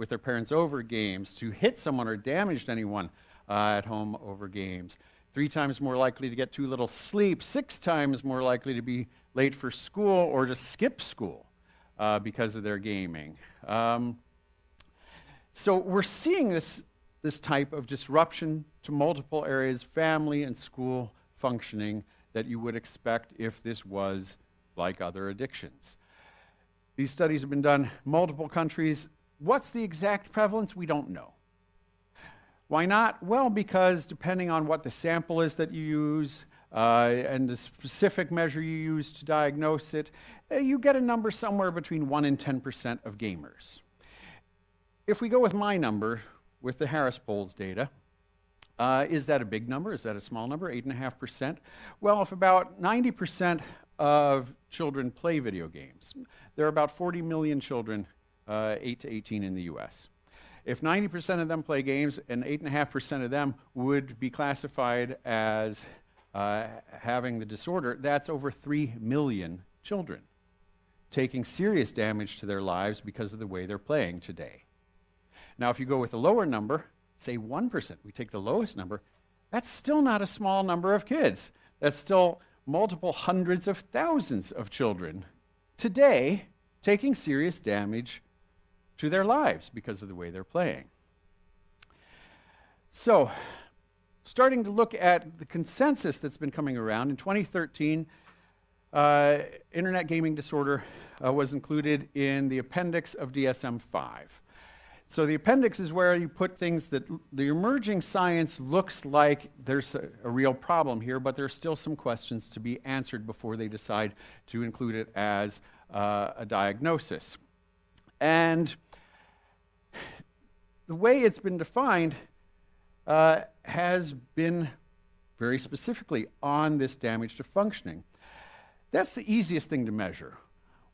with their parents over games, to hit someone or damage anyone at home over games. 3 times more likely to get too little sleep, 6 times more likely to be late for school or to skip school because of their gaming. So we're seeing this type of disruption to multiple areas, family and school functioning, that you would expect if this was like other addictions. These studies have been done in multiple countries. What's the exact prevalence? We don't know. Why not? Well, because depending on what the sample is that you use and the specific measure you use to diagnose it, you get a number somewhere between 1 and 10% of gamers. If we go with my number, with the Harris Polls data, is that a big number? Is that a small number, 8.5%? Well, if about 90% of children play video games, there are about 40 million children 8 to 18 in the US. If 90% of them play games and 8.5% of them would be classified as having the disorder, that's over 3 million children taking serious damage to their lives because of the way they're playing today. Now, if you go with a lower number, say 1%, we take the lowest number, that's still not a small number of kids. That's still multiple hundreds of thousands of children today taking serious damage to their lives because of the way they're playing. So, starting to look at the consensus that's been coming around, in 2013, internet gaming disorder was included in the appendix of DSM-5. So the appendix is where you put things that the emerging science looks like there's a real problem here, but there's still some questions to be answered before they decide to include it as a diagnosis. And the way it's been defined has been very specifically on this damage to functioning. That's the easiest thing to measure.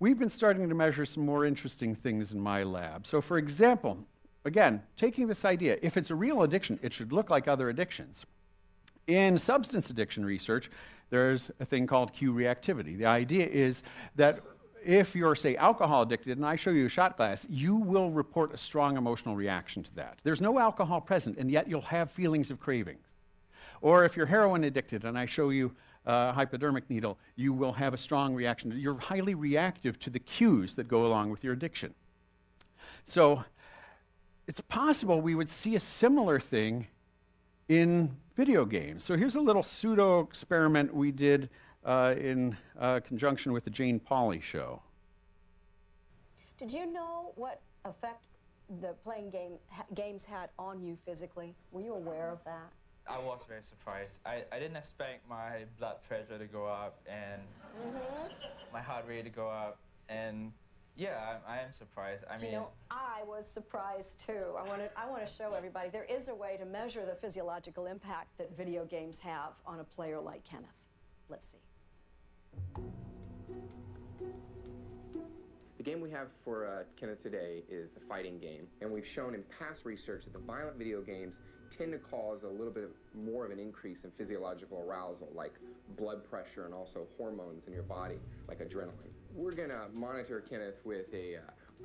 We've been starting to measure some more interesting things in my lab. So for example, again, taking this idea, if it's a real addiction, it should look like other addictions. In substance addiction research, there's a thing called QReactivity. The idea is that if you're, say, alcohol addicted and I show you a shot glass, you will report a strong emotional reaction to that. There's no alcohol present, and yet you'll have feelings of craving. Or if you're heroin addicted and I show you a hypodermic needle, you will have a strong reaction. You're highly reactive to the cues that go along with your addiction. So it's possible we would see a similar thing in video games. So here's a little pseudo experiment we did in conjunction with the Jane Pauley show. Did you know what effect the playing games had on you physically? Were you aware of that? I was very surprised. I didn't expect my blood pressure to go up and my heart rate to go up, and yeah, I am surprised. I mean, you know, I was surprised too. I want to show everybody there is a way to measure the physiological impact that video games have on a player like Kenneth. Let's see. The game we have for Kenneth today is a fighting game, and we've shown in past research that the violent video games tend to cause a little bit more of an increase in physiological arousal, like blood pressure and also hormones in your body, like adrenaline. We're going to monitor Kenneth with a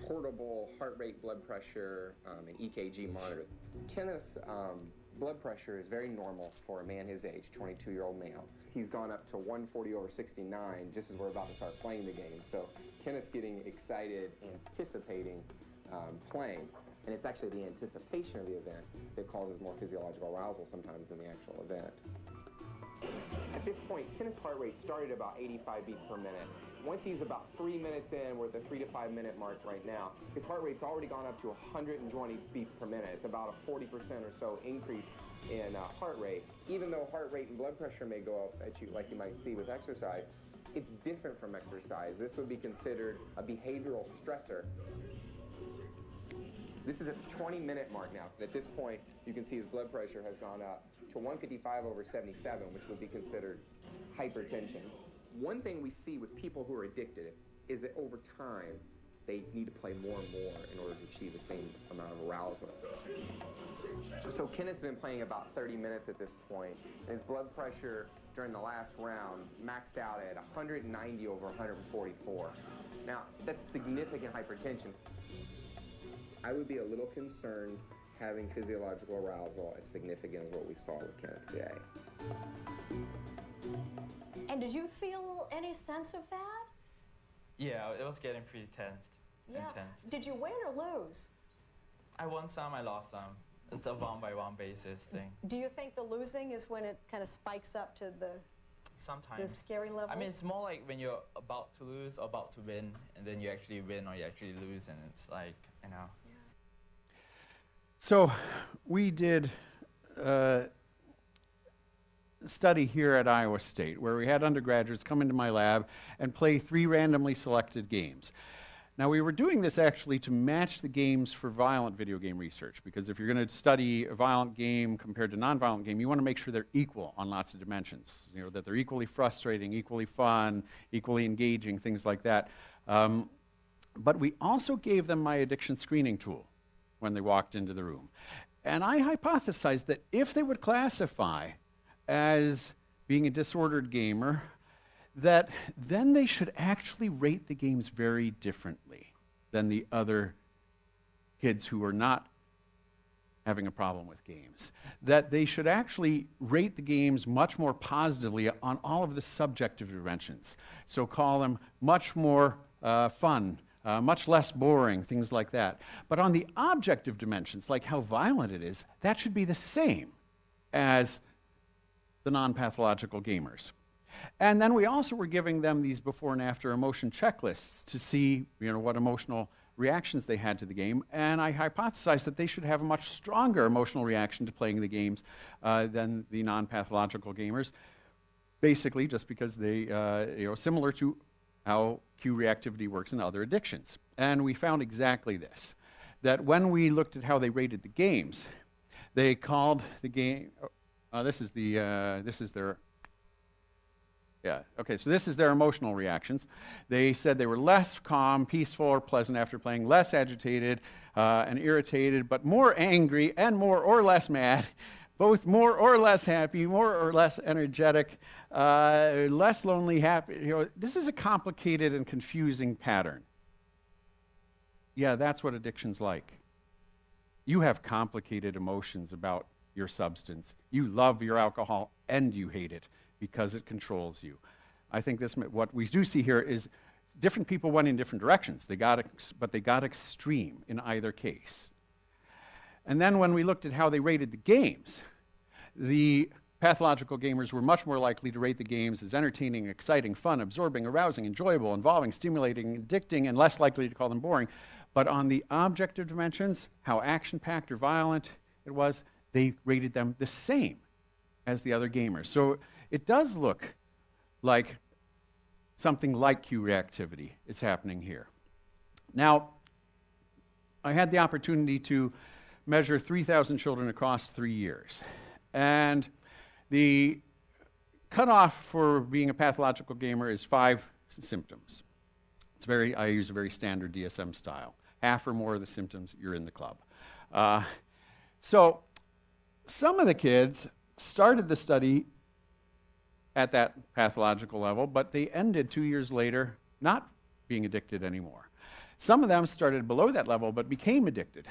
portable heart rate, blood pressure, and EKG monitor. Kenneth's blood pressure is very normal for a man his age, 22-year-old male. He's gone up to 140/69 just as we're about to start playing the game. So Kenneth's getting excited, anticipating playing. And it's actually the anticipation of the event that causes more physiological arousal sometimes than the actual event. At this point, Kenneth's heart rate started about 85 beats per minute. Once he's about 3 minutes in, we're at the 3 to 5 minute mark right now, his heart rate's already gone up to 120 beats per minute. It's about a 40% or so increase in heart rate. Even though heart rate and blood pressure may go up at you like you might see with exercise, it's different from exercise. This would be considered a behavioral stressor. This is at the 20-minute mark now. At this point, you can see his blood pressure has gone up to 155/77, which would be considered hypertension. One thing we see with people who are addicted is that over time, they need to play more and more in order to achieve the same amount of arousal. So Kenneth's been playing about 30 minutes at this point, and his blood pressure during the last round maxed out at 190/144. Now, that's significant hypertension. I would be a little concerned having physiological arousal as significant as what we saw with Kenneth today. And did you feel any sense of that? Yeah, it was getting pretty intense. Did you win or lose? I won some, I lost some. It's a one-by-one basis thing. Do you think the losing is when it kind of spikes up to the Sometimes. scary level? I mean, it's more like when you're about to lose or about to win, and then you actually win or you actually lose, and it's like, you know. So we did a study here at Iowa State where we had undergraduates come into my lab and play 3 randomly selected games. Now, we were doing this actually to match the games for violent video game research, because if you're going to study a violent game compared to non-violent game, you want to make sure they're equal on lots of dimensions, that they're equally frustrating, equally fun, equally engaging, things like that. But we also gave them my addiction screening tool when they walked into the room. And I hypothesized that if they would classify as being a disordered gamer, that then they should actually rate the games very differently than the other kids who are not having a problem with games. That they should actually rate the games much more positively on all of the subjective dimensions. So call them much more fun, much less boring, things like that. But on the objective dimensions, like how violent it is, that should be the same as the non-pathological gamers. And then we also were giving them these before and after emotion checklists to see, what emotional reactions they had to the game. And I hypothesized that they should have a much stronger emotional reaction to playing the games than the non-pathological gamers, basically just because they, similar to how QReactivity works in other addictions. And we found exactly this, that when we looked at how they rated the games, they called the game, this is their emotional reactions. They said they were less calm, peaceful, or pleasant after playing, less agitated and irritated, but more angry and more or less mad, both more or less happy, more or less energetic, less lonely, happy. This is a complicated and confusing pattern. Yeah, that's what addiction's like. You have complicated emotions about your substance. You love your alcohol and you hate it because it controls you. I think what we do see here is different people went in different directions. But they got extreme in either case. And then when we looked at how they rated the games, the pathological gamers were much more likely to rate the games as entertaining, exciting, fun, absorbing, arousing, enjoyable, involving, stimulating, addicting, and less likely to call them boring. But on the objective dimensions, how action-packed or violent it was, they rated them the same as the other gamers. So it does look like something like QReactivity is happening here. Now, I had the opportunity to measure 3,000 children across 3 years. And the cutoff for being a pathological gamer is 5 symptoms. I use a very standard DSM style. Half or more of the symptoms, you're in the club. So some of the kids started the study at that pathological level, but they ended 2 years later not being addicted anymore. Some of them started below that level but became addicted.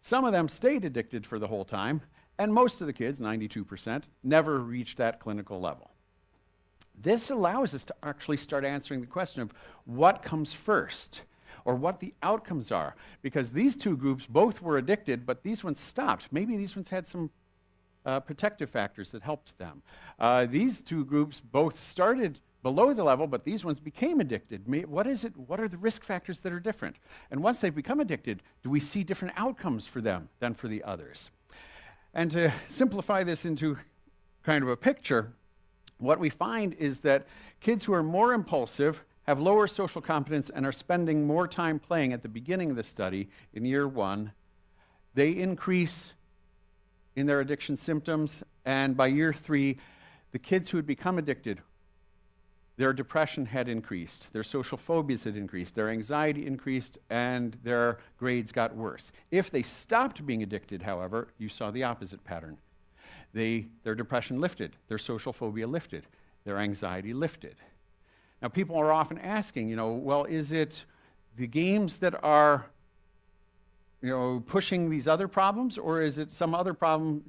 Some of them stayed addicted for the whole time, and most of the kids, 92%, never reached that clinical level. This allows us to actually start answering the question of what comes first, or what the outcomes are, because these two groups both were addicted, but these ones stopped. Maybe these ones had some protective factors that helped them. These two groups both started below the level, but these ones became addicted. What is it? What are the risk factors that are different? And once they've become addicted, do we see different outcomes for them than for the others? And to simplify this into kind of a picture, what we find is that kids who are more impulsive have lower social competence and are spending more time playing at the beginning of the study in year 1. They increase in their addiction symptoms, and by year 3, the kids who had become addicted, their depression had increased, their social phobias had increased, their anxiety increased, and their grades got worse. If they stopped being addicted, however, you saw the opposite pattern. Their depression lifted, their social phobia lifted, their anxiety lifted. Now, people are often asking, well, is it the games that are pushing these other problems, or is it some other problem,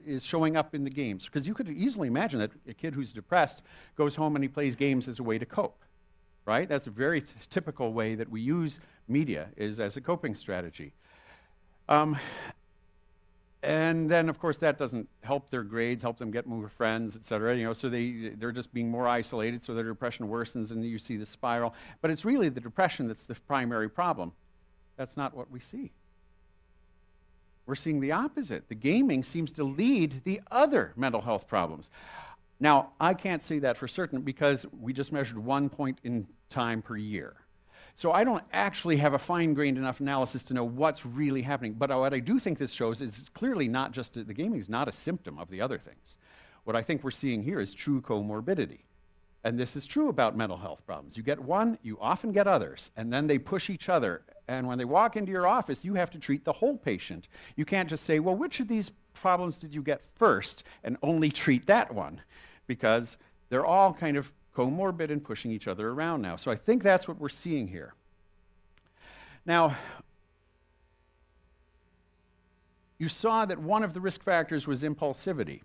is showing up in the games? Because you could easily imagine that a kid who's depressed goes home and he plays games as a way to cope, right? That's a very typical way that we use media, is as a coping strategy. And then, of course, that doesn't help their grades, help them get more friends, et cetera. So they're just being more isolated, so their depression worsens, and you see the spiral. But it's really the depression that's the primary problem. That's not what we see. We're seeing the opposite. The gaming seems to lead the other mental health problems. Now, I can't say that for certain because we just measured 1 point in time per year. So I don't actually have a fine-grained enough analysis to know what's really happening. But what I do think this shows is it's clearly not just the gaming is not a symptom of the other things. What I think we're seeing here is true comorbidity. And this is true about mental health problems. You get one, you often get others, and then they push each other. And when they walk into your office, you have to treat the whole patient. You can't just say, well, which of these problems did you get first, and only treat that one? Because they're all kind of comorbid and pushing each other around now. So I think that's what we're seeing here. Now, you saw that one of the risk factors was impulsivity.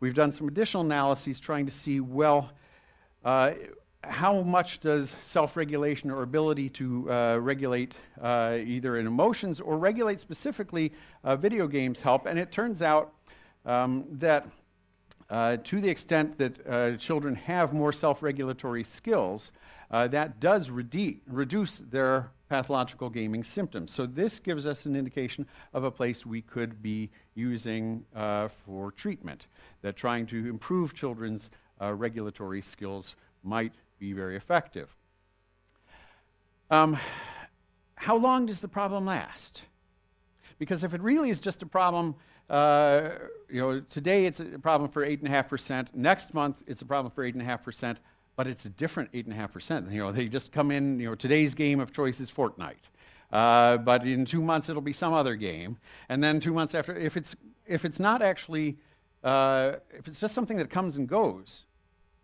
We've done some additional analyses trying to see, well, how much does self-regulation or ability to regulate either in emotions or regulate specifically video games help? And it turns out that to the extent that children have more self-regulatory skills, that does reduce their pathological gaming symptoms. So this gives us an indication of a place we could be using for treatment, that trying to improve children's regulatory skills might be very effective. How long does the problem last? Because if it really is just a problem, today it's a problem for 8.5%. Next month it's a problem for 8.5%, but it's a different 8.5%. They just come in. Today's game of choice is Fortnite, but in 2 months it'll be some other game, and then 2 months after, if it's not actually, if it's just something that comes and goes,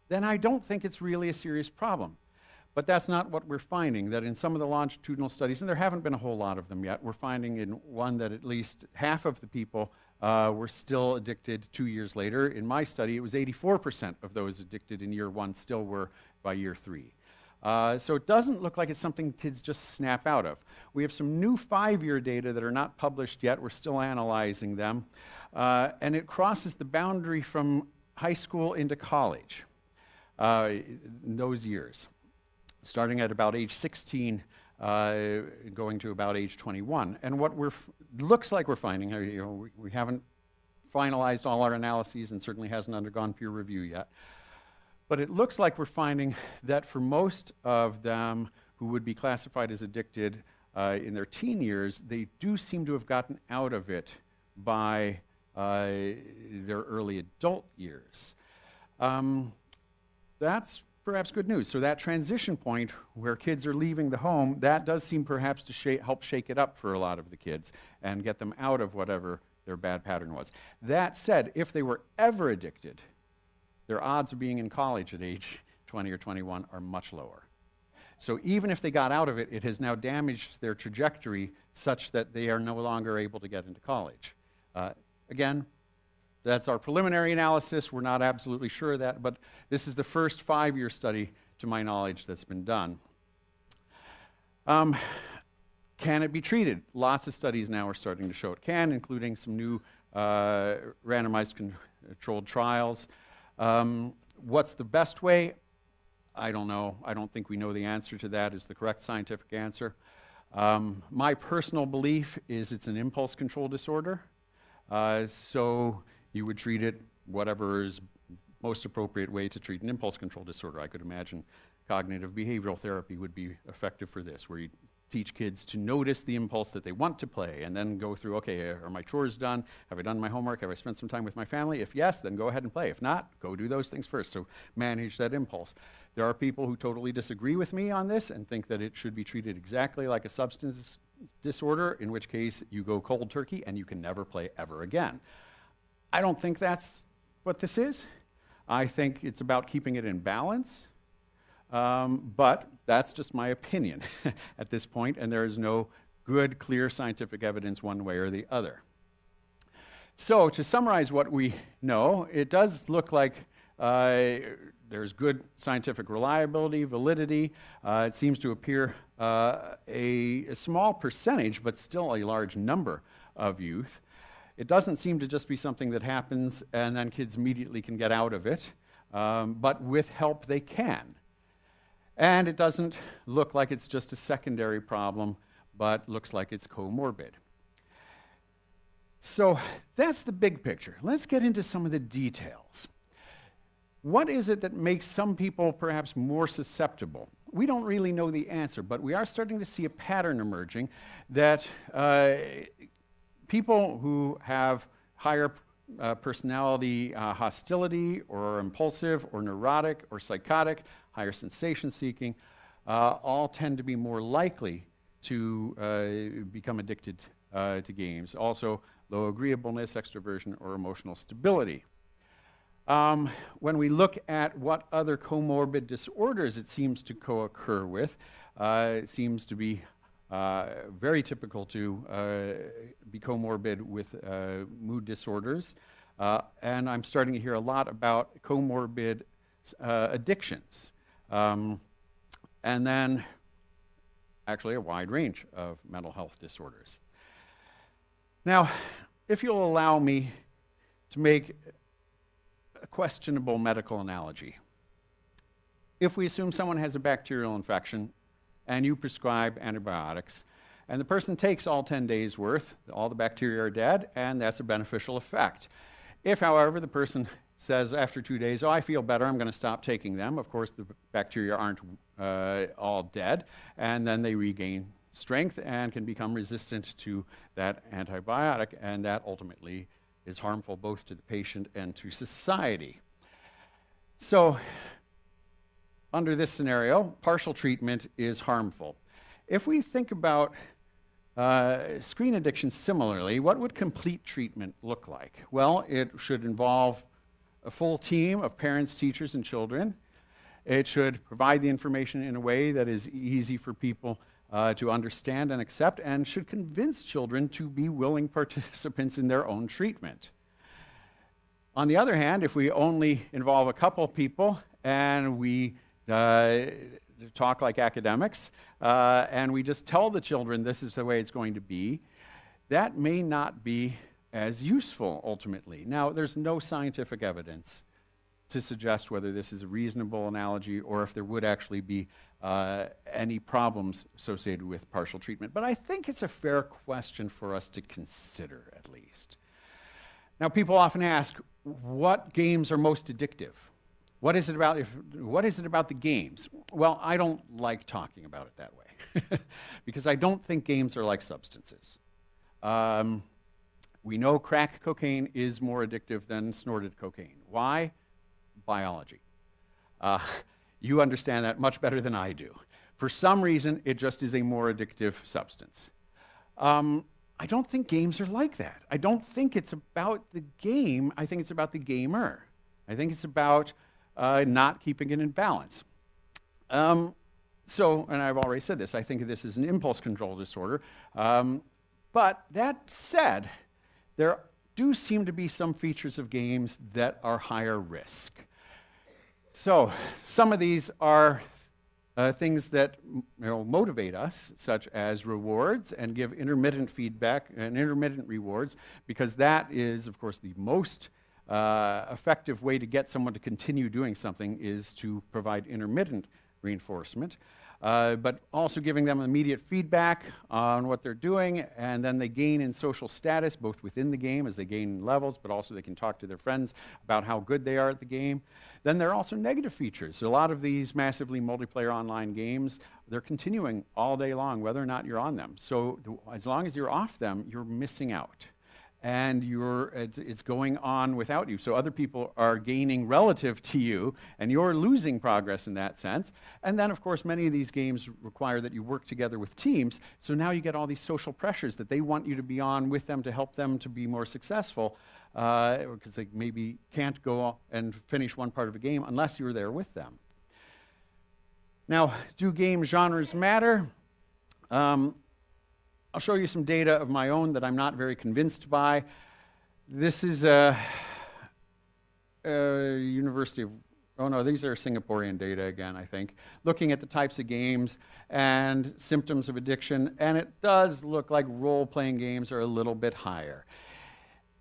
then I don't think it's really a serious problem. But that's not what we're finding, that in some of the longitudinal studies, and there haven't been a whole lot of them yet, we're finding in one that at least half of the people were still addicted 2 years later. In my study, it was 84% of those addicted in year 1 still were by year 3. So it doesn't look like it's something kids just snap out of. We have some new 5-year data that are not published yet. We're still analyzing them. And it crosses the boundary from high school into college in those years, starting at about age 16, going to about age 21. And what looks like we're finding, we haven't finalized all our analyses and certainly hasn't undergone peer review yet, but it looks like we're finding that for most of them who would be classified as addicted in their teen years, they do seem to have gotten out of it by their early adult years. That's perhaps good news. So that transition point where kids are leaving the home, that does seem perhaps to help shake it up for a lot of the kids and get them out of whatever their bad pattern was. That said, if they were ever addicted, their odds of being in college at age 20 or 21 are much lower. So even if they got out of it, it has now damaged their trajectory such that they are no longer able to get into college. Again, that's our preliminary analysis. We're not absolutely sure of that, but this is the first 5-year study, to my knowledge, that's been done. Can it be treated? Lots of studies now are starting to show it can, including some new randomized controlled trials. What's the best way? I don't know. I don't think we know the answer to that is the correct scientific answer. My personal belief is it's an impulse control disorder. So you would treat it whatever is most appropriate way to treat an impulse control disorder. I could imagine cognitive behavioral therapy would be effective for this, where you teach kids to notice the impulse that they want to play and then go through, okay, are my chores done? Have I done my homework? Have I spent some time with my family? If yes, then go ahead and play. If not, go do those things first. So manage that impulse. There are people who totally disagree with me on this and think that it should be treated exactly like a substance disorder, in which case you go cold turkey and you can never play ever again. I don't think that's what this is. I think it's about keeping it in balance, but that's just my opinion at this point, and there is no good, clear scientific evidence one way or the other. So to summarize what we know, it does look like there's good scientific reliability, validity. It seems to appear a small percentage, but still a large number of youth. It doesn't seem to just be something that happens and then kids immediately can get out of it, but with help they can. And it doesn't look like it's just a secondary problem, but looks like it's comorbid. So that's the big picture. Let's get into some of the details. What is it that makes some people perhaps more susceptible? We don't really know the answer, but we are starting to see a pattern emerging that people who have higher personality hostility or impulsive or neurotic or psychotic, higher sensation seeking, all tend to be more likely to become addicted to games. Also, low agreeableness, extroversion, or emotional stability. When we look at what other comorbid disorders it seems to co-occur with, it seems to be very typical to be comorbid with mood disorders. And I'm starting to hear a lot about comorbid addictions. And then actually a wide range of mental health disorders. Now, if you'll allow me to make a questionable medical analogy. If we assume someone has a bacterial infection and you prescribe antibiotics, and the person takes all 10 days worth, all the bacteria are dead, and that's a beneficial effect. If, however, the person says after 2 days, oh, I feel better, I'm going to stop taking them, of course the bacteria aren't all dead, and then they regain strength and can become resistant to that antibiotic, and that ultimately is harmful both to the patient and to society. So, under this scenario, partial treatment is harmful. If we think about screen addiction similarly, what would complete treatment look like? Well, it should involve a full team of parents, teachers, and children. It should provide the information in a way that is easy for people to understand and accept, and should convince children to be willing participants in their own treatment. On the other hand, if we only involve a couple people and we talk like academics and we just tell the children this is the way it's going to be, that may not be as useful ultimately. Now, there's no scientific evidence to suggest whether this is a reasonable analogy or if there would actually be any problems associated with partial treatment. But I think it's a fair question for us to consider, at least. Now, people often ask, what games are most addictive? What is it about the games? Well, I don't like talking about it that way because I don't think games are like substances. We know crack cocaine is more addictive than snorted cocaine. Why? Biology. You understand that much better than I do. For some reason, it just is a more addictive substance. I don't think games are like that. I don't think it's about the game. I think it's about the gamer. I think it's about not keeping it in balance. And I've already said this, I think of this as an impulse control disorder. But that said, there do seem to be some features of games that are higher risk. So some of these are things that motivate us, such as rewards, and give intermittent feedback and intermittent rewards, because that is, of course, the most effective way to get someone to continue doing something is to provide intermittent reinforcement. But also giving them immediate feedback on what they're doing, and then they gain in social status, both within the game as they gain levels, but also they can talk to their friends about how good they are at the game. Then there are also negative features. So a lot of these massively multiplayer online games, they're continuing all day long, whether or not you're on them. So as long as you're off them, you're missing out. And it's going on without you. So other people are gaining relative to you, and you're losing progress in that sense. And then, of course, many of these games require that you work together with teams. So now you get all these social pressures that they want you to be on with them to help them to be more successful, because they maybe can't go and finish one part of a game unless you're there with them. Now, do game genres matter? I'll show you some data of my own that I'm not very convinced by. This is a University of, oh no, these are Singaporean data again, I think, looking at the types of games and symptoms of addiction, and it does look like role-playing games are a little bit higher.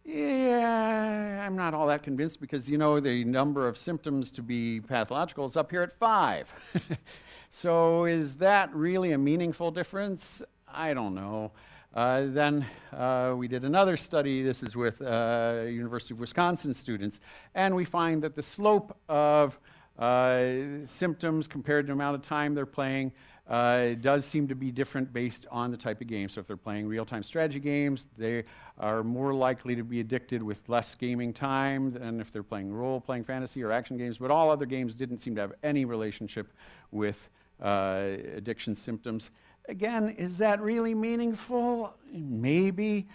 Yeah, I'm not all that convinced because, you know, the number of symptoms to be pathological is up here at 5. So is that really a meaningful difference? I don't know. Then we did another study. This is with University of Wisconsin students, and we find that the slope of symptoms compared to the amount of time they're playing does seem to be different based on the type of game. So if they're playing real-time strategy games, they are more likely to be addicted with less gaming time than if they're playing role-playing fantasy or action games. But all other games didn't seem to have any relationship with addiction symptoms. Again, is that really meaningful? Maybe.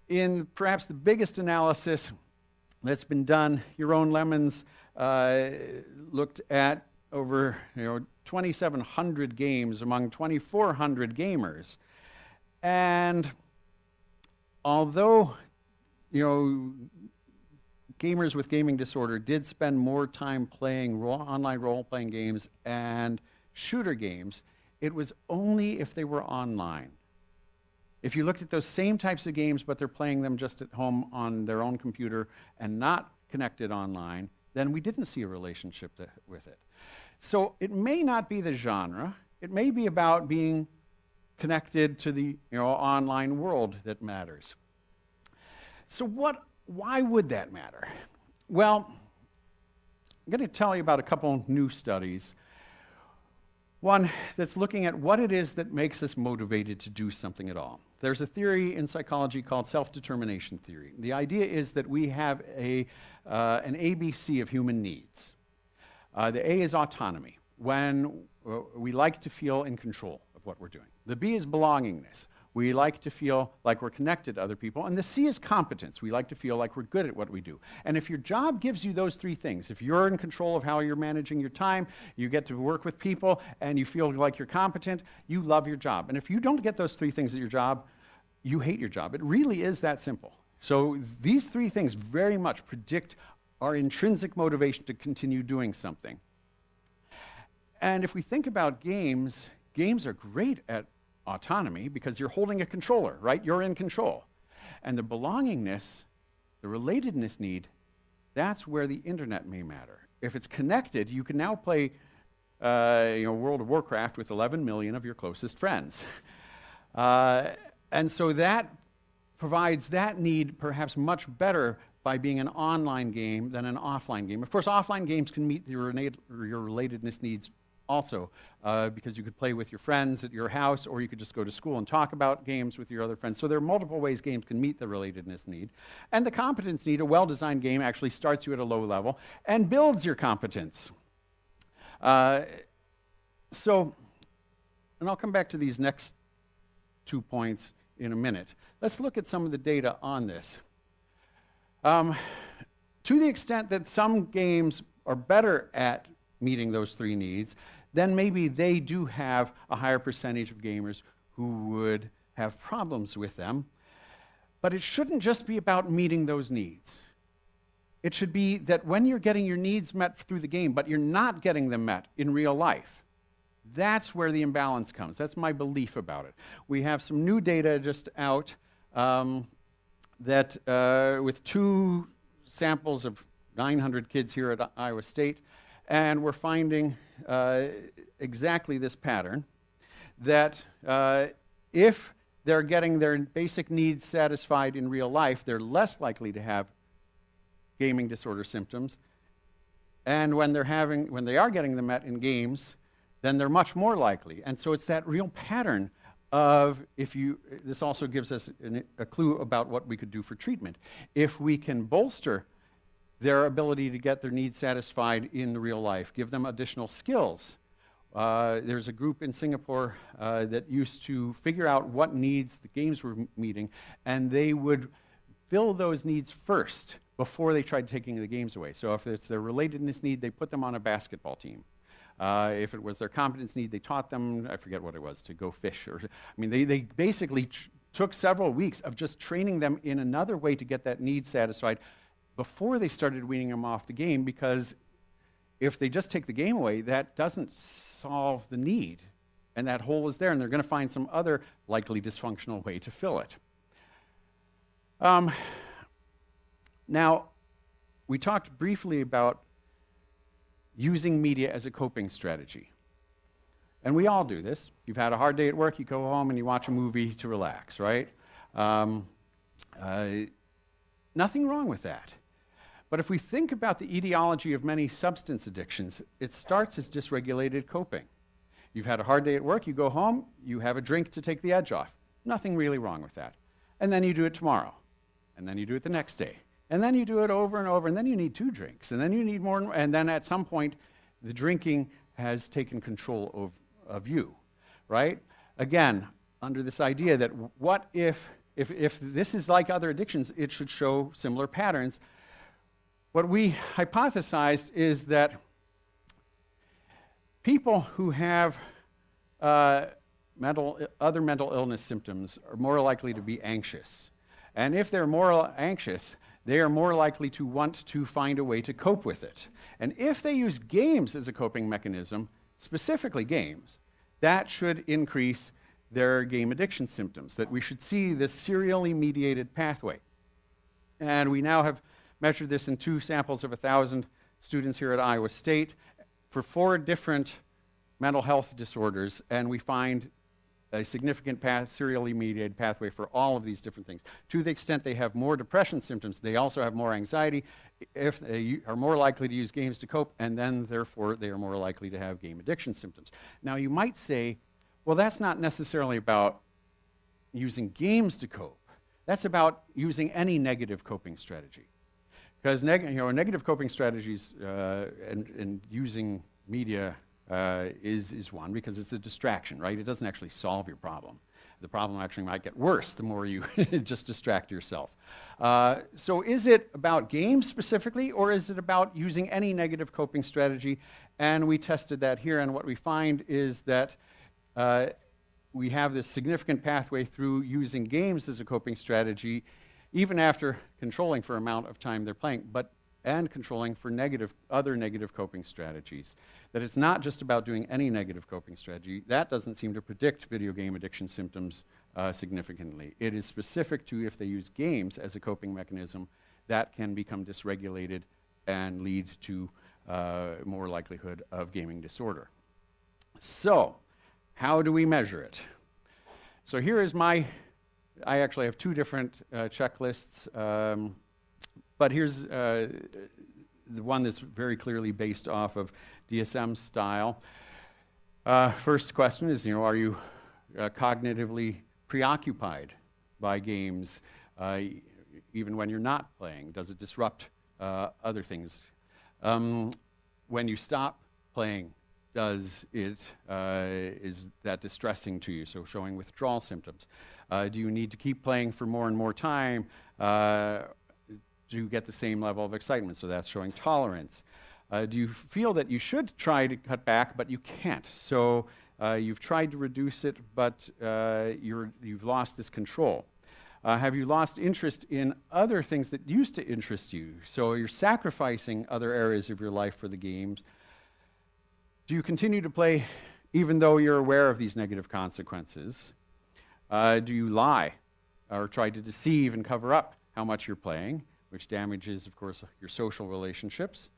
In perhaps the biggest analysis that's been done, Yaron Lemons looked at over 2,700 games among 2,400 gamers. And although gamers with gaming disorder did spend more time playing online role-playing games and shooter games, it was only if they were online. If you looked at those same types of games, but they're playing them just at home on their own computer and not connected online, then we didn't see a relationship with it. So it may not be the genre. It may be about being connected to the online world that matters. So why would that matter? Well, I'm going to tell you about a couple new studies. One that's looking at what it is that makes us motivated to do something at all. There's a theory in psychology called Self-Determination Theory. The idea is that we have an ABC of human needs. The A is autonomy, when we like to feel in control of what we're doing. The B is belongingness. We like to feel like we're connected to other people. And the C is competence. We like to feel like we're good at what we do. And if your job gives you those three things, if you're in control of how you're managing your time, you get to work with people, and you feel like you're competent, you love your job. And if you don't get those three things at your job, you hate your job. It really is that simple. So these three things very much predict our intrinsic motivation to continue doing something. And if we think about games, games are great at autonomy because you're holding a controller, right? You're in control. And the belongingness, the relatedness need, that's where the internet may matter. If it's connected, you can now play World of Warcraft with 11 million of your closest friends. And so that provides that need perhaps much better by being an online game than an offline game. Of course, offline games can meet your relatedness needs also, because you could play with your friends at your house, or you could just go to school and talk about games with your other friends. So there are multiple ways games can meet the relatedness need. And the competence need, a well-designed game actually starts you at a low level and builds your competence. And I'll come back to these next 2 points in a minute. Let's look at some of the data on this. To the extent that some games are better at meeting those three needs, then maybe they do have a higher percentage of gamers who would have problems with them. But it shouldn't just be about meeting those needs. It should be that when you're getting your needs met through the game, but you're not getting them met in real life, that's where the imbalance comes. That's my belief about it. We have some new data just out that with 2 samples of 900 kids here at Iowa State, and we're finding exactly this pattern, that if they're getting their basic needs satisfied in real life, they're less likely to have gaming disorder symptoms. And when they are getting them met in games, then they're much more likely. And so it's that real pattern of this also gives us a clue about what we could do for treatment. If we can bolster their ability to get their needs satisfied in the real life, give them additional skills. There's a group in Singapore that used to figure out what needs the games were meeting, and they would fill those needs first before they tried taking the games away. So if it's their relatedness need, they put them on a basketball team. If it was their competence need, they taught them, I forget what it was, to go fish. They basically took several weeks of just training them in another way to get that need satisfied before they started weaning them off the game, because if they just take the game away, that doesn't solve the need. And that hole is there, and they're going to find some other likely dysfunctional way to fill it. Now, we talked briefly about using media as a coping strategy. And we all do this. You've had a hard day at work, you go home and you watch a movie to relax, right? Nothing wrong with that. But if we think about the etiology of many substance addictions, it starts as dysregulated coping. You've had a hard day at work, you go home, you have a drink to take the edge off. Nothing really wrong with that. And then you do it tomorrow. And then you do it the next day. And then you do it over and over, and then you need 2 drinks. And then you need more, and then at some point, the drinking has taken control of you, right? Again, under this idea that what if this is like other addictions, it should show similar patterns. What we hypothesized is that people who have other mental illness symptoms are more likely to be anxious. And if they're more anxious, they are more likely to want to find a way to cope with it. And if they use games as a coping mechanism, specifically games, that should increase their game addiction symptoms, that we should see this serially mediated pathway. And we now have measured this in 2 samples of 1,000 students here at Iowa State for 4 different mental health disorders, and we find a significant serially mediated pathway for all of these different things. To the extent they have more depression symptoms, they also have more anxiety. If they are more likely to use games to cope, and then therefore they are more likely to have game addiction symptoms. Now you might say, well, that's not necessarily about using games to cope. That's about using any negative coping strategy. Because negative coping strategies and using media is one, because it's a distraction, right? It doesn't actually solve your problem. The problem actually might get worse the more you just distract yourself. So is it about games specifically, or is it about using any negative coping strategy? And we tested that here, and what we find is that we have this significant pathway through using games as a coping strategy, even after controlling for amount of time they're playing, and controlling for other negative coping strategies. That it's not just about doing any negative coping strategy. That doesn't seem to predict video game addiction symptoms significantly. It is specific to if they use games as a coping mechanism, that can become dysregulated and lead to more likelihood of gaming disorder. So, how do we measure it? So here is I actually have 2 different checklists, but here's the one that's very clearly based off of DSM style. First question is, are you cognitively preoccupied by games even when you're not playing? Does it disrupt other things? When you stop playing, is that distressing to you? So showing withdrawal symptoms. Do you need to keep playing for more and more time to get the same level of excitement? So that's showing tolerance. Do you feel that you should try to cut back, but you can't? So you've tried to reduce it, but you've lost this control. Have you lost interest in other things that used to interest you? So you're sacrificing other areas of your life for the games. Do you continue to play even though you're aware of these negative consequences? Do you lie or try to deceive and cover up how much you're playing, which damages, of course, your social relationships?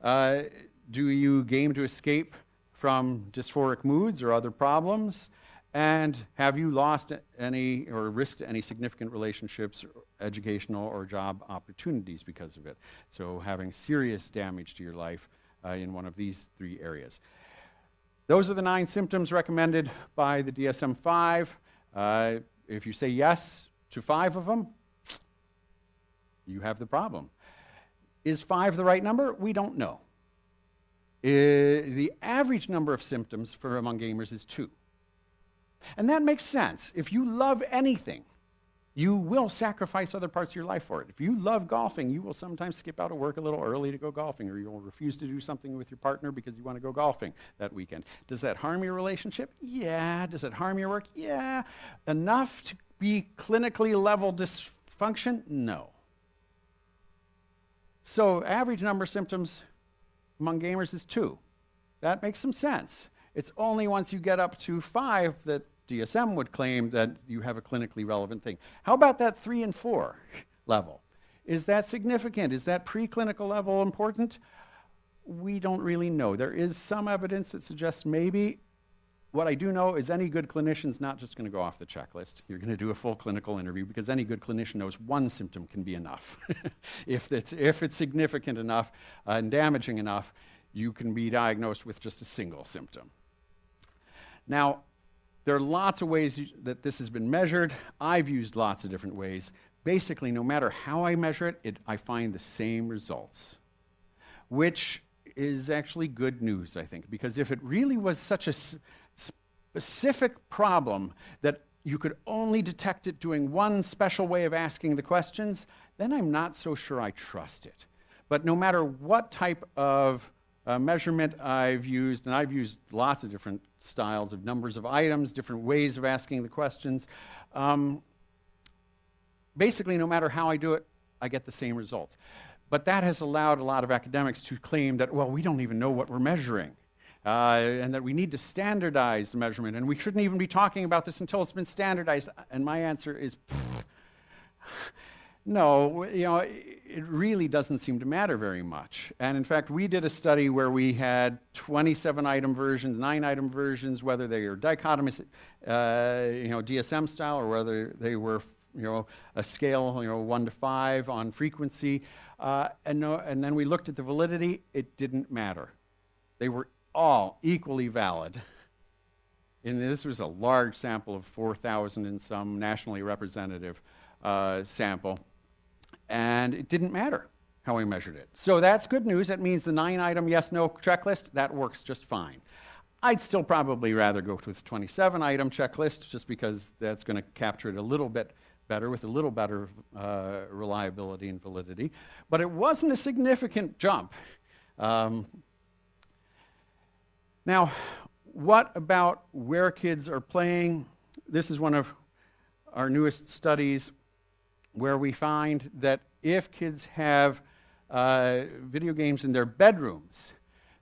Do you game to escape from dysphoric moods or other problems? And have you lost any or risked any significant relationships, educational or job opportunities because of it? So having serious damage to your life in one of these 3 areas. Those are the 9 symptoms recommended by the DSM-5. If you say yes to 5 of them, you have the problem. Is 5 the right number? We don't know. The average number of symptoms for among gamers is 2. And that makes sense. If you love anything, you will sacrifice other parts of your life for it. If you love golfing, you will sometimes skip out of work a little early to go golfing, or you'll refuse to do something with your partner because you want to go golfing that weekend. Does that harm your relationship? Yeah. Does it harm your work? Yeah. Enough to be clinically level dysfunction? No. So average number of symptoms among gamers is 2. That makes some sense. It's only once you get up to 5 that DSM would claim that you have a clinically relevant thing. How about that 3 and 4 level? Is that significant? Is that preclinical level important? We don't really know. There is some evidence that suggests maybe. What I do know is any good clinician's not just going to go off the checklist. You're going to do a full clinical interview because any good clinician knows one symptom can be enough. If it's significant enough and damaging enough, you can be diagnosed with just a single symptom. Now, there are lots of ways that this has been measured. I've used lots of different ways. Basically, no matter how I measure it, I find the same results, which is actually good news, I think, because if it really was such a specific problem that you could only detect it doing one special way of asking the questions, then I'm not so sure I trust it. But no matter what type of measurement I've used, and I've used lots of different styles of numbers of items, different ways of asking the questions, basically no matter how I do it, I get the same results. But that has allowed a lot of academics to claim that, well, we don't even know what we're measuring, and that we need to standardize the measurement, and we shouldn't even be talking about this until it's been standardized. And my answer is, no, it really doesn't seem to matter very much. And in fact, we did a study where we had 27-item versions, 9-item versions, whether they are dichotomous, DSM style, or whether they were, a scale, 1 to 5 on frequency. And then we looked at the validity. It didn't matter. They were all equally valid. And this was a large sample of 4,000 and some nationally representative sample. And it didn't matter how we measured it. So that's good news. That means the 9-item yes-no checklist, that works just fine. I'd still probably rather go with the 27-item checklist just because that's going to capture it a little bit better with a little better reliability and validity. But it wasn't a significant jump. Now, what about where kids are playing? This is one of our newest studies where we find that if kids have video games in their bedrooms,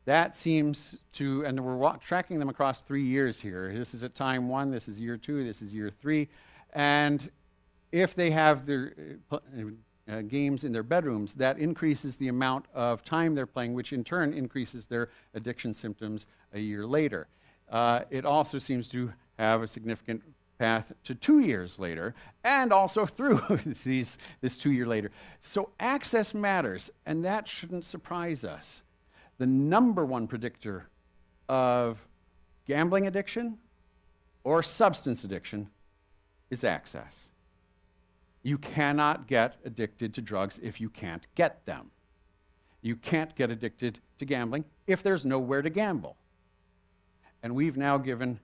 that seems to, and we're tracking them across 3 years here. This is at time 1, this is year 2, this is year 3. And if they have their games in their bedrooms, that increases the amount of time they're playing, which in turn increases their addiction symptoms a year later. It also seems to have a significant path to 2 years later, and also through this 2 year later. So access matters, and that shouldn't surprise us. The number one predictor of gambling addiction or substance addiction is access. You cannot get addicted to drugs if you can't get them. You can't get addicted to gambling if there's nowhere to gamble. And we've now given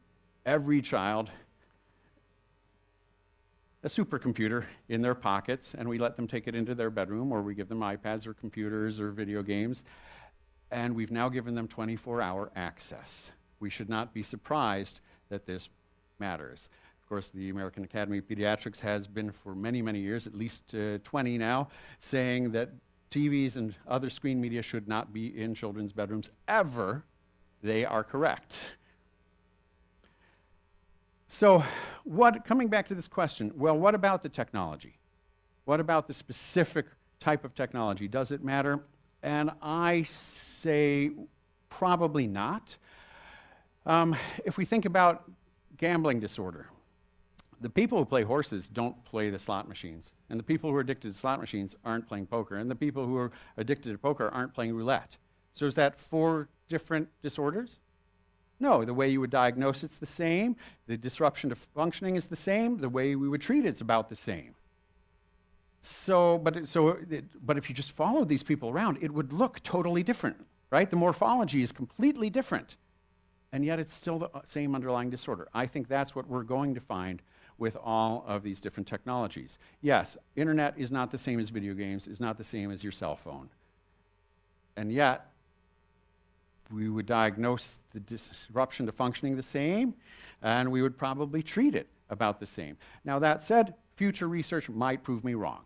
every child a supercomputer in their pockets, and we let them take it into their bedroom, or we give them iPads or computers or video games, and we've now given them 24-hour access. We should not be surprised that this matters. Of course, the American Academy of Pediatrics has been for many, many years, at least 20 now, saying that TVs and other screen media should not be in children's bedrooms ever. They are correct. So coming back to this question, well, what about the technology? What about the specific type of technology? Does it matter? And I say probably not. If we think about gambling disorder, the people who play horses don't play the slot machines. And the people who are addicted to slot machines aren't playing poker. And the people who are addicted to poker aren't playing roulette. So is that 4 different disorders? No, the way you would diagnose it's the same. The disruption to functioning is the same. The way we would treat it's about the same. But if you just followed these people around, it would look totally different, right? The morphology is completely different. And yet it's still the same underlying disorder. I think that's what we're going to find with all of these different technologies. Yes, internet is not the same as video games, is not the same as your cell phone. And yet, we would diagnose the disruption to functioning the same, and we would probably treat it about the same. Now that said, future research might prove me wrong.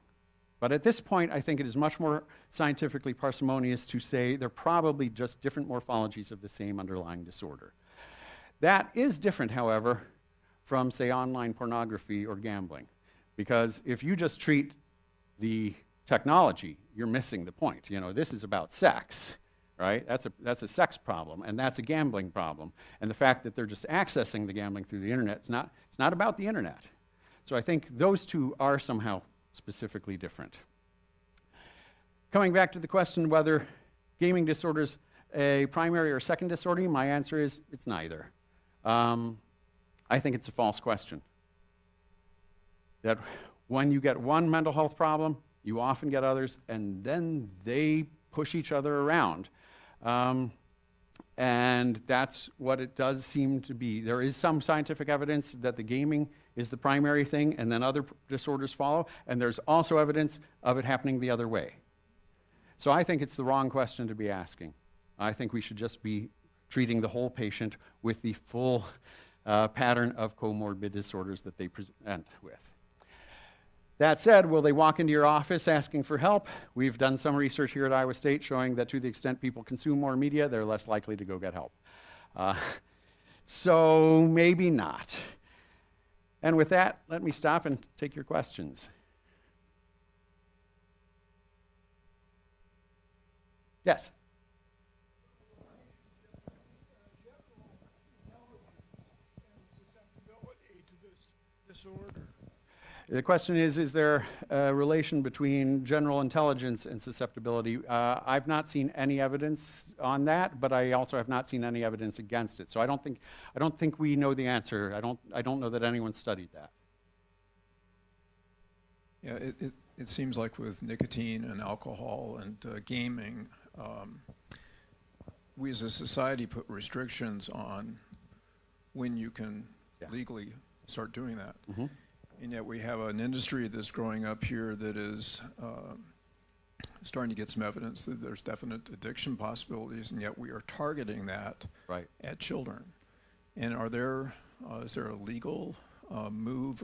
But at this point, I think it is much more scientifically parsimonious to say they're probably just different morphologies of the same underlying disorder. That is different, however, from, say, online pornography or gambling. Because if you just treat the technology, you're missing the point. You know, this is about sex, right? That's a sex problem, and that's a gambling problem. And the fact that they're just accessing the gambling through the internet, it's not about the internet. So I think those two are somehow specifically different. Coming back to the question whether gaming disorder is a primary or second disorder, my answer is it's neither. I think it's a false question. That when you get one mental health problem, you often get others, and then they push each other around. And that's what it does seem to be. There is some scientific evidence that the gaming is the primary thing, and then other disorders follow, and there's also evidence of it happening the other way. So I think it's the wrong question to be asking. I think we should just be treating the whole patient with the full pattern of comorbid disorders that they present with. That said, will they walk into your office asking for help? We've done some research here at Iowa State showing that to the extent people consume more media, they're less likely to go get help. So maybe not. And with that, let me stop and take your questions. Yes? Disorder. The question is there a relation between general intelligence and susceptibility? I've not seen any evidence on that, but I also have not seen any evidence against it. So I don't think we know the answer. I don't know that anyone studied that. Yeah, it seems like with nicotine and alcohol and gaming, we as a society put restrictions on when you can legally start doing that. Mm-hmm. And yet we have an industry that's growing up here that is starting to get some evidence that there's definite addiction possibilities, and yet we are targeting that at children. And is there a legal move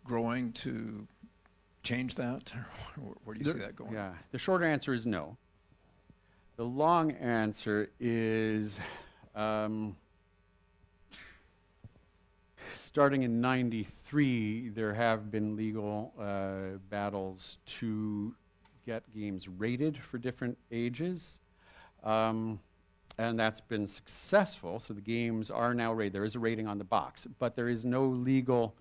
growing to change that? Where do you see that going? Yeah, the short answer is no. The long answer is starting in '93, there have been legal battles to get games rated for different ages. And that's been successful, so the games are now rated. There is a rating on the box, but there is no legal,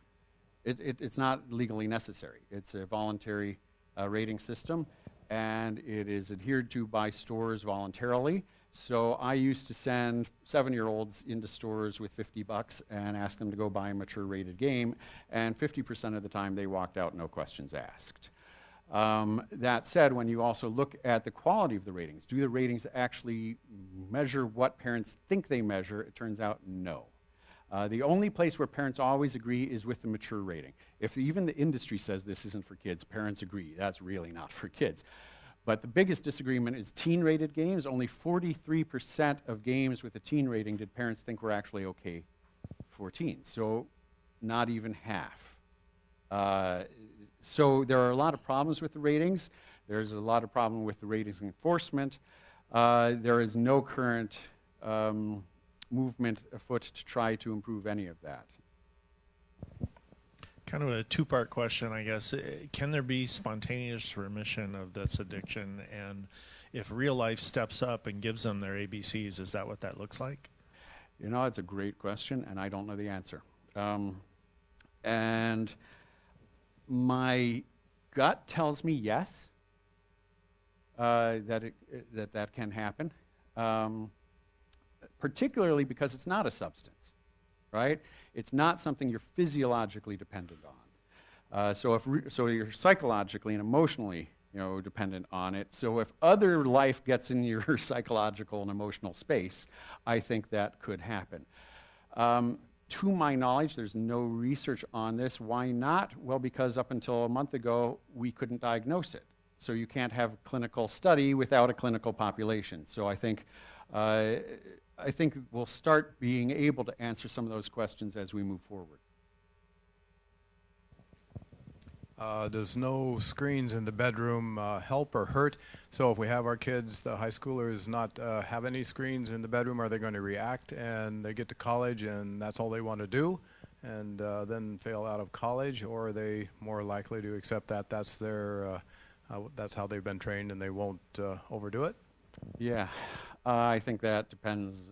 it's not legally necessary. It's a voluntary rating system, and it is adhered to by stores voluntarily. So I used to send 7-year-olds into stores with $50 and ask them to go buy a mature rated game, and 50% of the time they walked out, no questions asked. That said, when you also look at the quality of the ratings, do the ratings actually measure what parents think they measure? It turns out no. The only place where parents always agree is with the mature rating. If even the industry says this isn't for kids, parents agree. That's really not for kids. But the biggest disagreement is teen-rated games. Only 43% of games with a teen rating did parents think were actually okay for teens. So not even half. So there are a lot of problems with the ratings. There's a lot of problem with the ratings enforcement. There is no current movement afoot to try to improve any of that. Kind of a two-part question, I guess. Can there be spontaneous remission of this addiction? And if real life steps up and gives them their ABCs, is that what that looks like? You know, it's a great question, and I don't know the answer. And my gut tells me yes, that can happen, particularly because it's not a substance, right? It's not something you're physiologically dependent on. So you're psychologically and emotionally, dependent on it. So if other life gets in your psychological and emotional space, I think that could happen. To my knowledge, there's no research on this. Why not? Well, because up until a month ago, we couldn't diagnose it. So you can't have a clinical study without a clinical population. So I think we'll start being able to answer some of those questions as we move forward. Does no screens in the bedroom help or hurt? So if we have our kids, the high schoolers, not have any screens in the bedroom, are they going to react and they get to college and that's all they want to do and then fail out of college? Or are they more likely to accept that that's their, that's how they've been trained and they won't overdo it? Yeah, I think that depends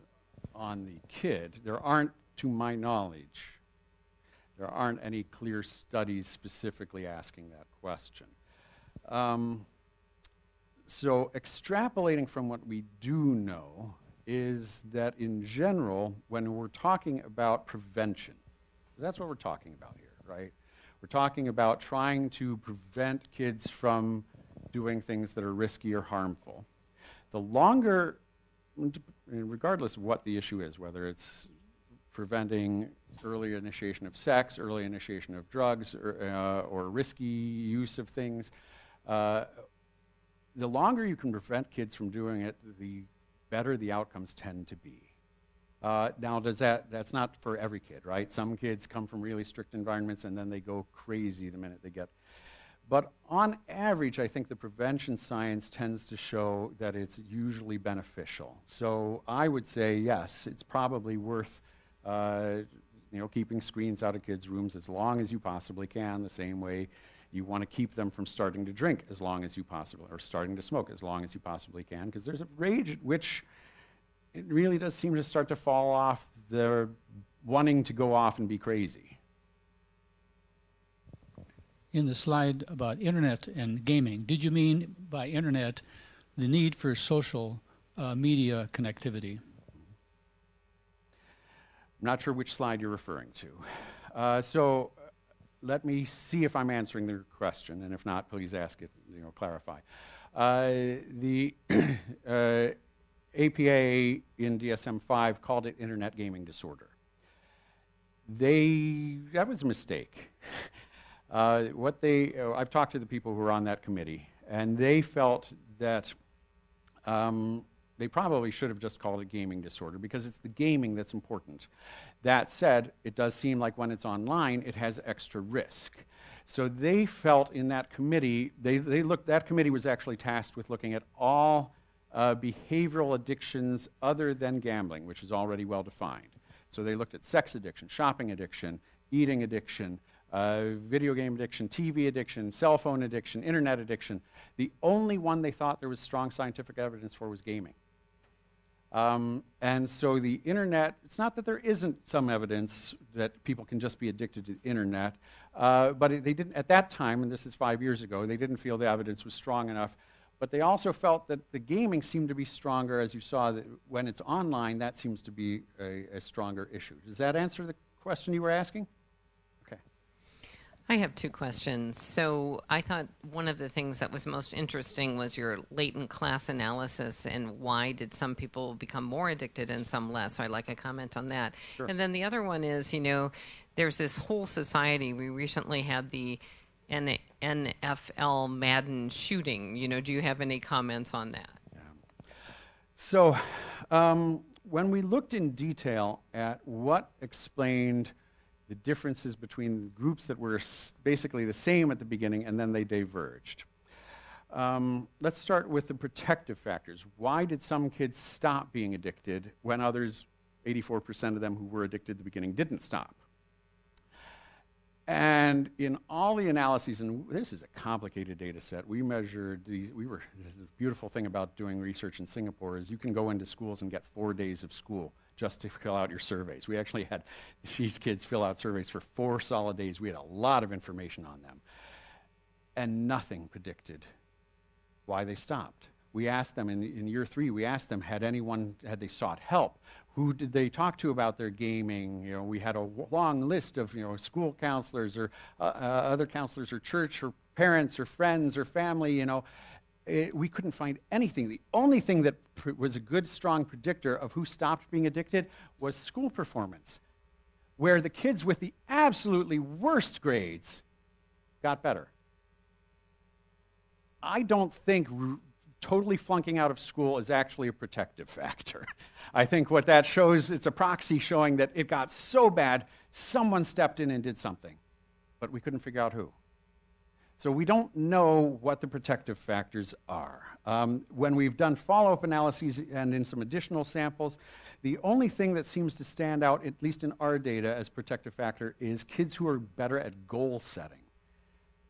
on the kid. There aren't, to my knowledge, there aren't any clear studies specifically asking that question. So extrapolating from what we do know is that in general, when we're talking about prevention, that's what we're talking about here, right? We're talking about trying to prevent kids from doing things that are risky or harmful. The longer, regardless of what the issue is, whether it's preventing early initiation of sex, early initiation of drugs, or risky use of things, the longer you can prevent kids from doing it, the better the outcomes tend to be. Now, that's not for every kid, right? Some kids come from really strict environments and then they go crazy the minute they get. But on average, I think the prevention science tends to show that it's usually beneficial. So I would say, yes, it's probably worth keeping screens out of kids' rooms as long as you possibly can, the same way you want to keep them from starting to drink as long as you possibly, or starting to smoke as long as you possibly can, because there's a range at which it really does seem to start to fall off the wanting to go off and be crazy. In the slide about internet and gaming, did you mean by internet the need for social media connectivity? I'm not sure which slide you're referring to. So let me see if I'm answering the question, and if not, please ask it, clarify. The APA in DSM-5 called it internet gaming disorder. That was a mistake. I've talked to the people who were on that committee, and they felt that they probably should have just called it gaming disorder because it's the gaming that's important. That said, it does seem like when it's online, it has extra risk. So they felt in that committee, that committee was actually tasked with looking at all behavioral addictions other than gambling, which is already well defined. So they looked at sex addiction, shopping addiction, eating addiction, video game addiction, TV addiction, cell phone addiction, internet addiction. The only one they thought there was strong scientific evidence for was gaming. And so the internet, it's not that there isn't some evidence that people can just be addicted to the internet, but they didn't, at that time, and this is 5 years ago, they didn't feel the evidence was strong enough. But they also felt that the gaming seemed to be stronger, as you saw, that when it's online, that seems to be a stronger issue. Does that answer the question you were asking? Okay. I have two questions. So I thought one of the things that was most interesting was your latent class analysis and why did some people become more addicted and some less. So I'd like a comment on that. Sure. And then the other one is, there's this whole society. We recently had the NFL Madden shooting. Do you have any comments on that? Yeah. So when we looked in detail at what explained the differences between groups that were basically the same at the beginning and then they diverged. Let's start with the protective factors. Why did some kids stop being addicted when others, 84% of them who were addicted at the beginning, didn't stop? And in all the analyses, and this is a complicated data set, we measured this beautiful thing about doing research in Singapore is you can go into schools and get 4 days of school just to fill out your surveys. We actually had these kids fill out surveys for 4 solid days. We had a lot of information on them. And nothing predicted why they stopped. We asked them in year 3, we asked them, had they sought help? Who did they talk to about their gaming? We had a long list of school counselors or other counselors or church or parents or friends or family. We couldn't find anything. The only thing that was a good, strong predictor of who stopped being addicted was school performance, where the kids with the absolutely worst grades got better. I don't think totally flunking out of school is actually a protective factor. I think what that shows, it's a proxy showing that it got so bad, someone stepped in and did something, but we couldn't figure out who. So we don't know what the protective factors are. When we've done follow-up analyses and in some additional samples, the only thing that seems to stand out, at least in our data as protective factor, is kids who are better at goal setting.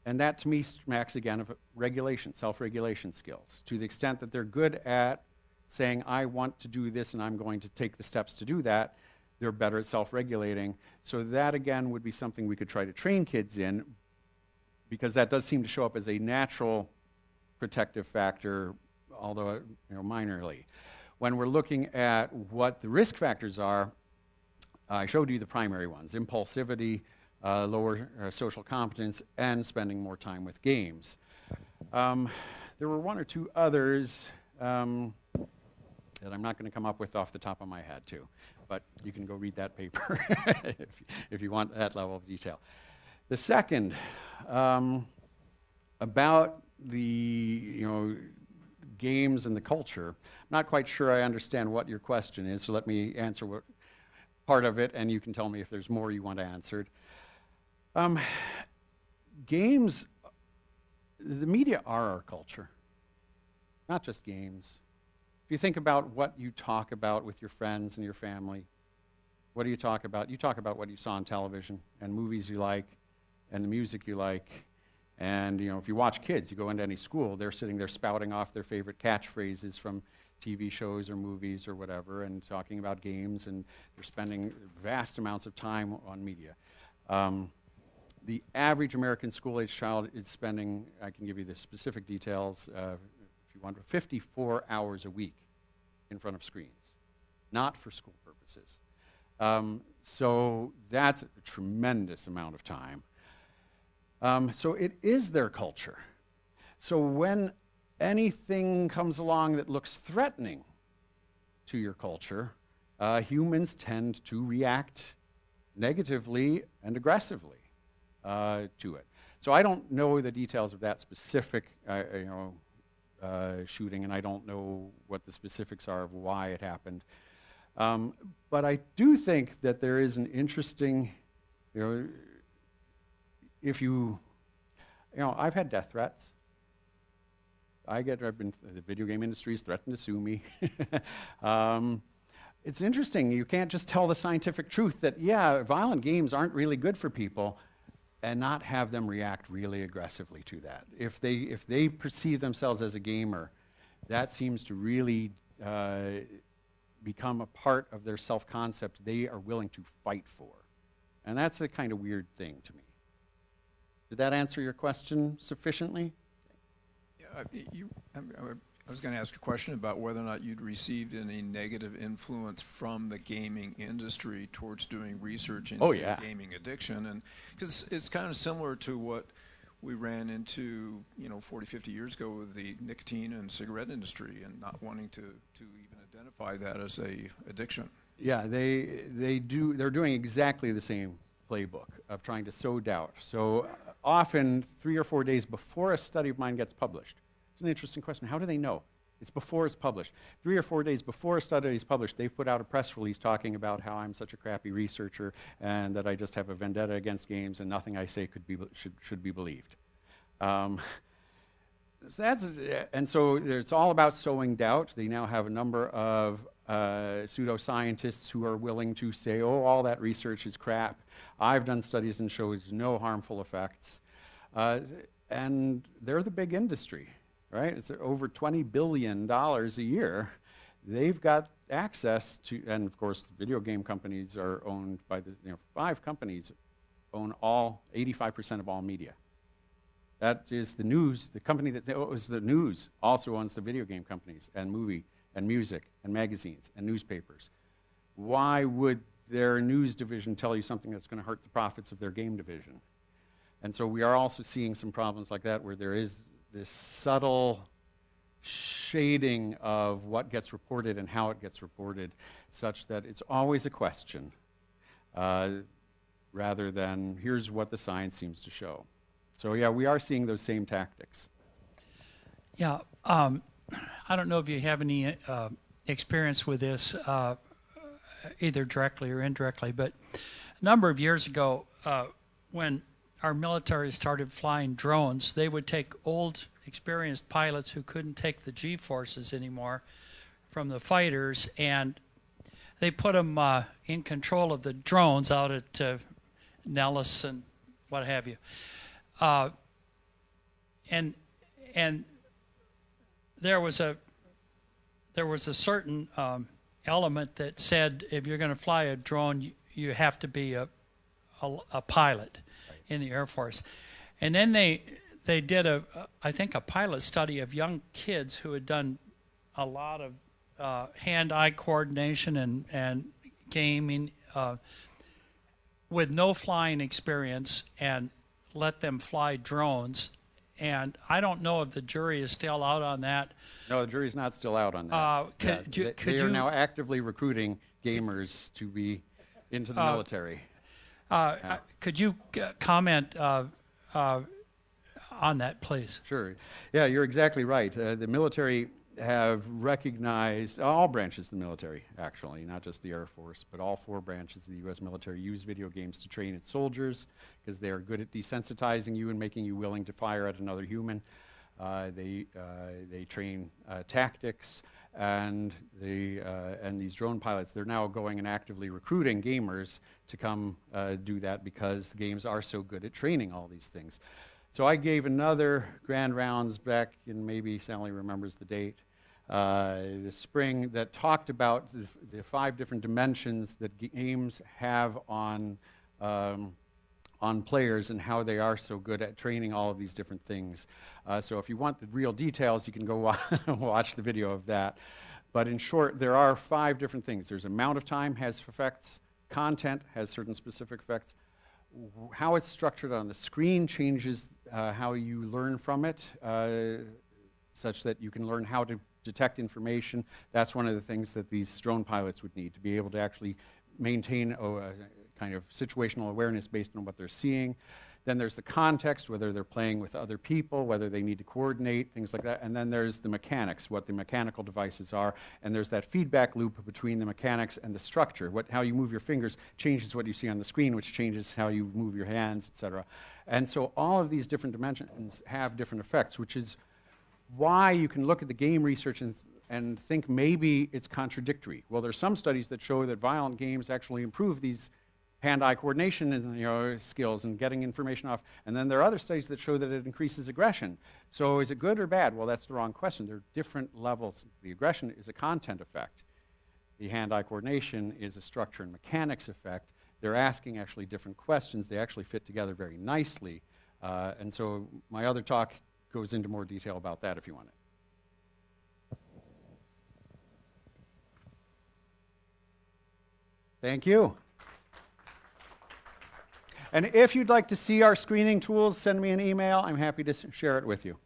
And that to me smacks again of regulation, self-regulation skills. To the extent that they're good at saying, I want to do this and I'm going to take the steps to do that, they're better at self-regulating. So that again would be something we could try to train kids in, because that does seem to show up as a natural protective factor, although minorly. When we're looking at what the risk factors are, I showed you the primary ones: impulsivity, lower social competence, and spending more time with games. There were one or two others that I'm not going to come up with off the top of my head too, but you can go read that paper if you want that level of detail. The second, about the games and the culture. I'm not quite sure I understand what your question is, so let me answer what part of it, and you can tell me if there's more you want answered. Games, the media are our culture, not just games. If you think about what you talk about with your friends and your family, what do you talk about? You talk about what you saw on television and movies you like and the music you like. And if you watch kids, you go into any school, they're sitting there spouting off their favorite catchphrases from TV shows or movies or whatever, and talking about games, and they're spending vast amounts of time on media. The average American school-age child is spending, I can give you the specific details, if you want, 54 hours a week in front of screens, not for school purposes. So that's a tremendous amount of time. So it is their culture. So when anything comes along that looks threatening to your culture, humans tend to react negatively and aggressively to it. So I don't know the details of that specific shooting, and I don't know what the specifics are of why it happened. But I do think that there is an interesting, I've had death threats. The video game industry's threatened to sue me. It's interesting, you can't just tell the scientific truth that, violent games aren't really good for people and not have them react really aggressively to that. If they perceive themselves as a gamer, that seems to really become a part of their self-concept they are willing to fight for. And that's a kind of weird thing to me. Did that answer your question sufficiently? I was going to ask a question about whether or not you'd received any negative influence from the gaming industry towards doing research into gaming addiction. And because it's kind of similar to what we ran into 40, 50 years ago with the nicotine and cigarette industry, and not wanting to even identify that as a addiction. Yeah, they're doing exactly the same playbook of trying to sow doubt. So often 3 or 4 days before a study of mine gets published. It's an interesting question. How do they know? It's before it's published. 3 or 4 days before a study is published, they've put out a press release talking about how I'm such a crappy researcher and that I just have a vendetta against games and nothing I say should be believed. So it's all about sowing doubt. They now have a number of pseudoscientists who are willing to say, all that research is crap. I've done studies and shows no harmful effects. And they're the big industry, right? It's over $20 billion a year. They've got access to, and of course, video game companies are owned by 5 companies own 85% of all media. That is the news. The company that owns the news also owns the video game companies and movie and music and magazines and newspapers. Why would their news division tell you something that's going to hurt the profits of their game division? And so we are also seeing some problems like that where there is this subtle shading of what gets reported and how it gets reported, such that it's always a question rather than here's what the science seems to show. So we are seeing those same tactics. Yeah, I don't know if you have any experience with this, either directly or indirectly, but a number of years ago, when our military started flying drones, they would take old, experienced pilots who couldn't take the G-forces anymore from the fighters, and they put them in control of the drones out at Nellis and what have you. And there was a certain element that said if you're going to fly a drone, you have to be a pilot in the Air Force. And then they did I think a pilot study of young kids who had done a lot of hand-eye coordination and gaming with no flying experience, and let them fly drones. And I don't know if the jury is still out on that. No, the jury's not still out on that. They are now actively recruiting gamers to be into the military. Could you comment on that, please? Sure. Yeah, you're exactly right. The military have recognized, all branches of the military, actually, not just the Air Force, but all 4 branches of the U.S. military use video games to train its soldiers because they are good at desensitizing you and making you willing to fire at another human. They train tactics, and these drone pilots, they're now going and actively recruiting gamers to come do that because the games are so good at training all these things. So I gave another grand rounds back in, maybe Sally remembers the date, this spring, that talked about the 5 different dimensions that games have on players and how they are so good at training all of these different things. So if you want the real details, you can go watch the video of that. But in short, there are 5 different things. There's amount of time has effects, content has certain specific effects, how it's structured on the screen changes how you learn from it, such that you can learn how to detect information. That's one of the things that these drone pilots would need, to be able to actually maintain a kind of situational awareness based on what they're seeing. Then there's the context, whether they're playing with other people, whether they need to coordinate, things like that. And then there's the mechanics, what the mechanical devices are. And there's that feedback loop between the mechanics and the structure. How you move your fingers changes what you see on the screen, which changes how you move your hands, etc. And so all of these different dimensions have different effects, which is why you can look at the game research and think maybe it's contradictory. Well, there's some studies that show that violent games actually improve these hand-eye coordination and skills and getting information off. And then there are other studies that show that it increases aggression. So is it good or bad? Well, that's the wrong question. There are different levels. The aggression is a content effect. The hand-eye coordination is a structure and mechanics effect. They're asking actually different questions. They actually fit together very nicely. And so my other talk goes into more detail about that if you want it. Thank you. And if you'd like to see our screening tools, send me an email. I'm happy to share it with you.